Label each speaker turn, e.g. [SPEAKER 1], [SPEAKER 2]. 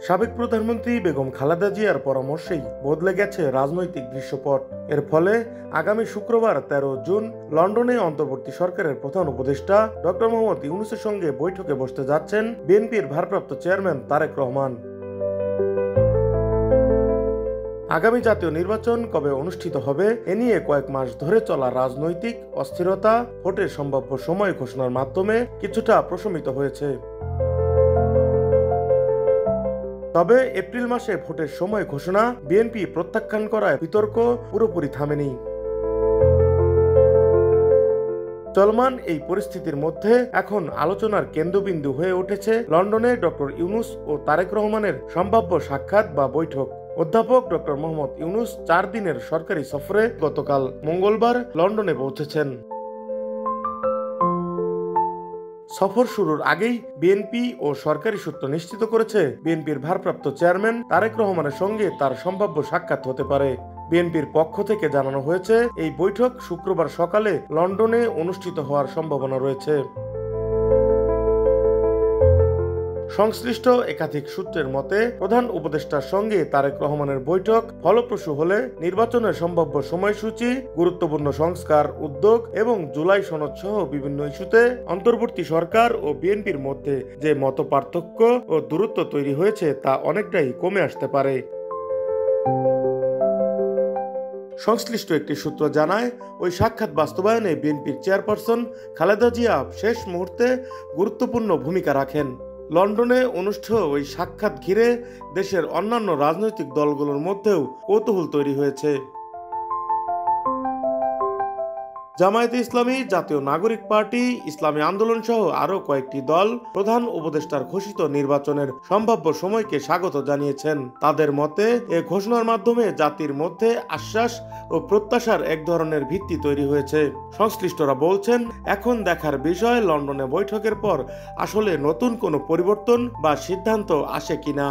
[SPEAKER 1] সাবেক প্রধানমন্ত্রী বেগম খালেদা জিয়ার পরামর্শেই বদলে গেছে রাজনৈতিক দৃশ্যপট। এর ফলে আগামী শুক্রবার 13 জুন লন্ডনে অন্তর্বর্তী সরকারের প্রধান উপদেষ্টা ডক্টর মোহাম্মদ ইউনূসের সঙ্গে বৈঠকে বসতে যাচ্ছেন বিএনপির ভারপ্রাপ্ত চেয়ারম্যান তারেক রহমান। আগামী জাতীয় নির্বাচন কবে অনুষ্ঠিত হবে এ নিয়ে কয়েক মাস ধরে চলা রাজনৈতিক অস্থিরতা ভোটের সম্ভাব্য সময় ঘোষণার মাধ্যমে কিছুটা প্রশমিত হয়েছে। তবে এপ্রিল মাসে ভোটের সময় ঘোষণা বিএনপি প্রত্যাখ্যান করায় বিতর্ক পুরোপুরি থামেনি। চলমান এই পরিস্থিতির মধ্যে এখন আলোচনার কেন্দ্রবিন্দু হয়ে উঠেছে লন্ডনে ডক্টর ইউনূস ও তারেক রহমানের সম্ভাব্য সাক্ষাৎ বা বৈঠক। অধ্যাপক ডক্টর মোহাম্মদ ইউনূস 4 দিনের সরকারি সফরে গতকাল মঙ্গলবার লন্ডনে পৌঁছেছেন। সফর শুরুর আগেই বিএনপি ও সরকারি সূত্র নিশ্চিত করেছে বিএনপির ভারপ্রাপ্ত চেয়ারম্যান তারেক রহমানের সঙ্গে তার সম্ভাব্য সাক্ষাৎ হতে পারে। বিএনপির পক্ষ থেকে জানানো হয়েছে এই বৈঠক শুক্রবার সকালে লন্ডনে অনুষ্ঠিত হওয়ার সম্ভাবনা রয়েছে। সংশ্লিষ্ট একাধিক সূত্রের মতে প্রধান উপদেষ্টার সঙ্গে তারেক রহমানের বৈঠক ফলপ্রসূ হলে নির্বাচনের সম্ভাব্য সময়সূচি, গুরুত্বপূর্ণ সংস্কার উদ্যোগ এবং জুলাই সনদ সহ বিভিন্ন ইস্যুতে অন্তর্বর্তী সরকার ও বিএনপির মধ্যে যে মতপার্থক্য ও দূরত্ব তৈরি হয়েছে তা অনেকটাই কমে আসতে পারে। সংশ্লিষ্ট একটি সূত্র জানায়, ওই সাক্ষাৎ বাস্তবায়নে বিএনপির চেয়ারপারসন খালেদা জিয়া শেষ মুহূর্তে গুরুত্বপূর্ণ ভূমিকা রাখেন। লন্ডনে অনুষ্ঠিত ওই সাক্ষাৎ ঘিরে দেশের অন্যান্য রাজনৈতিক দলগুলোর মধ্যেও কৌতূহল তৈরি হয়েছে। জামায়াতে ইসলামী, জাতীয় নাগরিক পার্টি, ইসলামী আন্দোলন সহ আরও কয়েকটি দল প্রধান উপদেষ্টার ঘোষিত নির্বাচনের সম্ভাব্য সময়কে স্বাগত জানিয়েছেন। তাদের মতে এ ঘোষণার মাধ্যমে জাতির মধ্যে আশ্বাস ও প্রত্যাশার এক ধরনের ভিত্তি তৈরি হয়েছে। সংশ্লিষ্টরা বলছেন, এখন দেখার বিষয় লন্ডনে বৈঠকের পর আসলে নতুন কোনো পরিবর্তন বা সিদ্ধান্ত আসে কিনা।